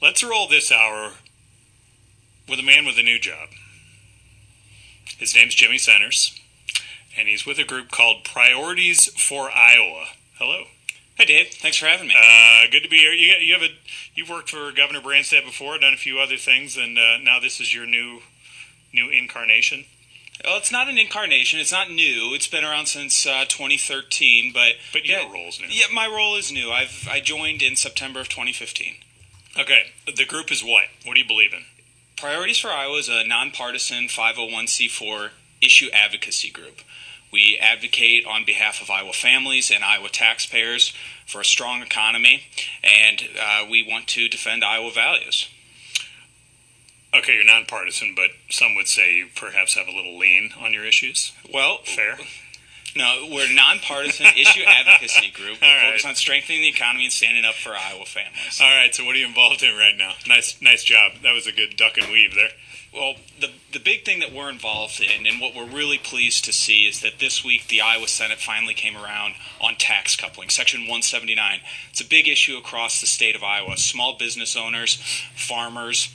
Let's roll this hour with a man with a new job. His name's Jimmy Centers, and he's with a group called Priorities for Iowa. Hello. Hi, Dave. Thanks for having me. Good to be here. You've worked for Governor Branstad before, done a few other things, and now this is your new incarnation. Well, it's not an incarnation. It's not new. It's been around since 2013, but your role's new. Yeah, my role is new. I joined in September of 2015. Okay. The group is what? What do you believe in? Priorities for Iowa is a nonpartisan 501c4 issue advocacy group. We advocate on behalf of Iowa families and Iowa taxpayers for a strong economy, and we want to defend Iowa values. Okay, you're nonpartisan, but some would say you perhaps have a little lean on your issues. Well, fair. No, we're a nonpartisan issue advocacy group. We focus on strengthening the economy and standing up for Iowa families. All right, so what are you involved in right now? Nice job. That was a good duck and weave there. Well, the big thing that we're involved in, and what we're really pleased to see, is that this week the Iowa Senate finally came around on tax coupling, Section 179. It's a big issue across the state of Iowa. Small business owners, farmers,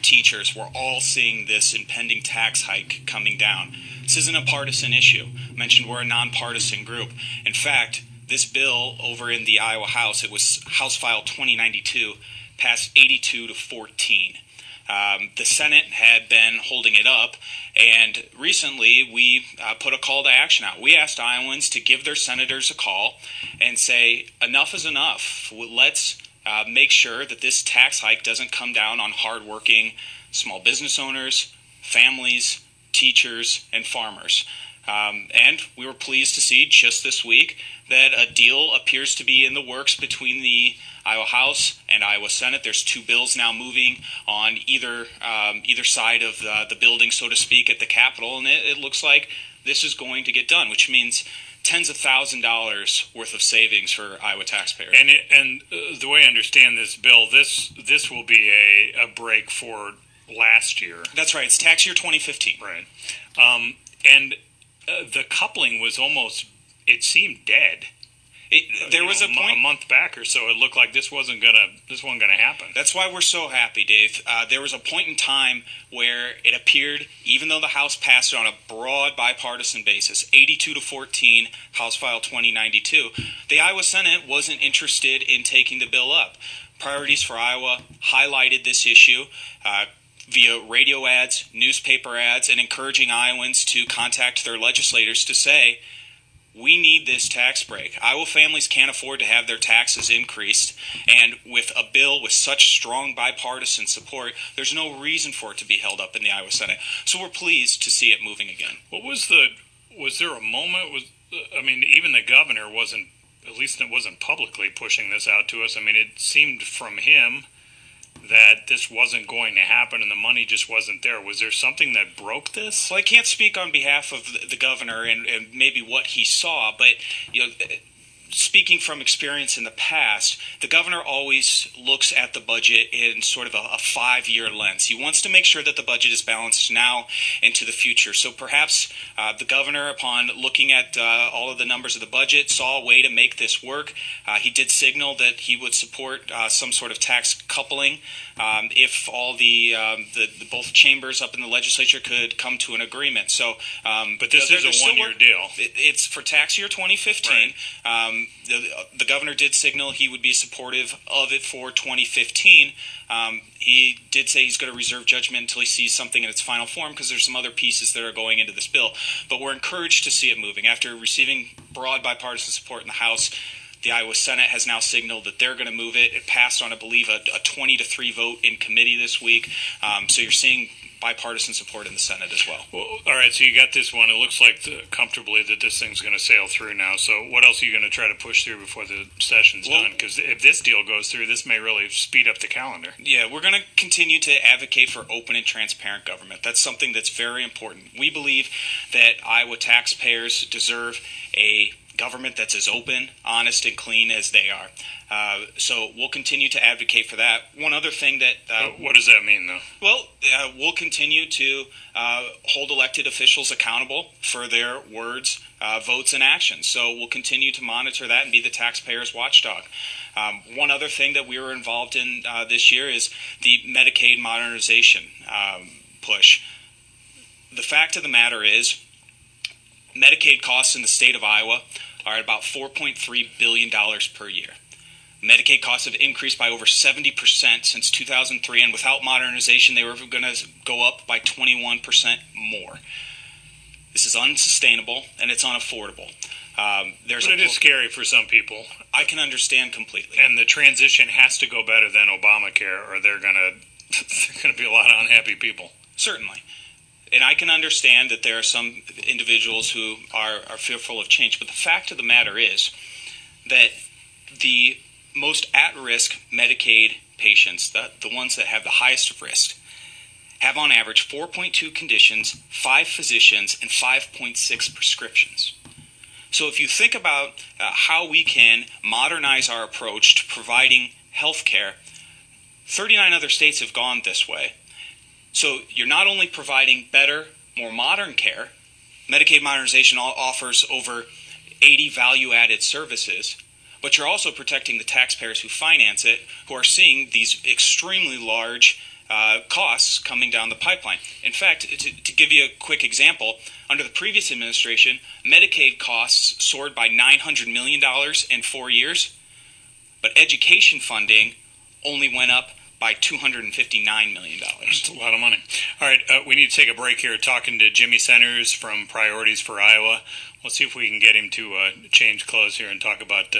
teachers, we're all seeing this impending tax hike coming down. This isn't a partisan issue. I mentioned we're a nonpartisan group. In fact, this bill over in the Iowa House, it was House File 2092, passed 82 to 14. The Senate had been holding it up, and recently we put a call to action out. We asked Iowans to give their senators a call and say, enough is enough. Let's make sure that this tax hike doesn't come down on hardworking small business owners, families, teachers, and farmers. And we were pleased to see just this week that a deal appears to be in the works between the Iowa House and Iowa Senate. There's two bills now moving on either side of the building, so to speak, at the Capitol, and it looks like this is going to get done, which means tens of $1,000s worth of savings for Iowa taxpayers. And the way I understand this bill, this will be a break for last year. That's right. It's tax year 2015. Right. And the coupling was almost, it seemed dead. There was a point a month back or so. It looked like this wasn't gonna happen. That's why we're so happy, Dave. There was a point in time where it appeared, even though the House passed it on a broad bipartisan basis, 82 to 14, House File 2092, the Iowa Senate wasn't interested in taking the bill up. Priorities for Iowa highlighted this issue via radio ads, newspaper ads, and encouraging Iowans to contact their legislators to say, we need this tax break. Iowa families can't afford to have their taxes increased, and with a bill with such strong bipartisan support, there's no reason for it to be held up in the Iowa Senate. So we're pleased to see it moving again. Was there a moment, even the governor wasn't, at least it wasn't publicly pushing this out to us. I mean, it seemed from him that this wasn't going to happen and the money just wasn't there. Was there something that broke this? Well, I can't speak on behalf of the governor and maybe what he saw, but speaking from experience in the past, the governor always looks at the budget in sort of a 5-year lens. He wants to make sure that the budget is balanced now and to the future. So perhaps the governor, upon looking at all of the numbers of the budget, saw a way to make this work. He did signal that he would support some sort of tax coupling if all the both chambers up in the legislature could come to an agreement. So, but this is a one-year deal. It's for tax year 2015. Right. The governor did signal he would be supportive of it for 2015. He did say he's going to reserve judgment until he sees something in its final form because there's some other pieces that are going into this bill. But we're encouraged to see it moving. After receiving broad bipartisan support in the House, the Iowa Senate has now signaled that they're going to move it. It passed on, I believe, a 20-3 vote in committee this week. So you're seeing bipartisan support in the Senate as well. Well, all right, so you got this one. It looks like comfortably that this thing's going to sail through now. So what else are you going to try to push through before the session's done? Because if this deal goes through, this may really speed up the calendar. Yeah, we're going to continue to advocate for open and transparent government. That's something that's very important. We believe that Iowa taxpayers deserve a government that's as open, honest, and clean as they are. So we'll continue to advocate for that. One other thing that... what does that mean, though? Well, we'll continue to hold elected officials accountable for their words, votes and actions. So we'll continue to monitor that and be the taxpayers' watchdog. One other thing that we were involved in this year is the Medicaid modernization push. The fact of the matter is, Medicaid costs in the state of Iowa are at about $4.3 billion per year. Medicaid costs have increased by over 70% since 2003, and without modernization, they were going to go up by 21% more. This is unsustainable, and it's unaffordable. But it is scary for some people. I can understand completely. And the transition has to go better than Obamacare, or they're going to be a lot of unhappy people. Certainly. And I can understand that there are some individuals who are fearful of change. But the fact of the matter is that the most at-risk Medicaid patients, the ones that have the highest risk, have on average 4.2 conditions, 5 physicians, and 5.6 prescriptions. So if you think about how we can modernize our approach to providing health care, 39 other states have gone this way. So you're not only providing better, more modern care, Medicaid modernization offers over 80 value-added services, but you're also protecting the taxpayers who finance it, who are seeing these extremely large costs coming down the pipeline. In fact, to give you a quick example, under the previous administration, Medicaid costs soared by $900 million in 4 years, but education funding only went up by $259 million. That's a lot of money. All right, we need to take a break here talking to Jimmy Centers from Priorities for Iowa. We'll see if we can get him to change clothes here and talk about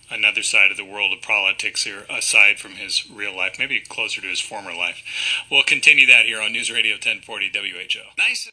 another side of the world of politics here, aside from his real life, maybe closer to his former life. We'll continue that here on News Radio 1040 WHO. Nice.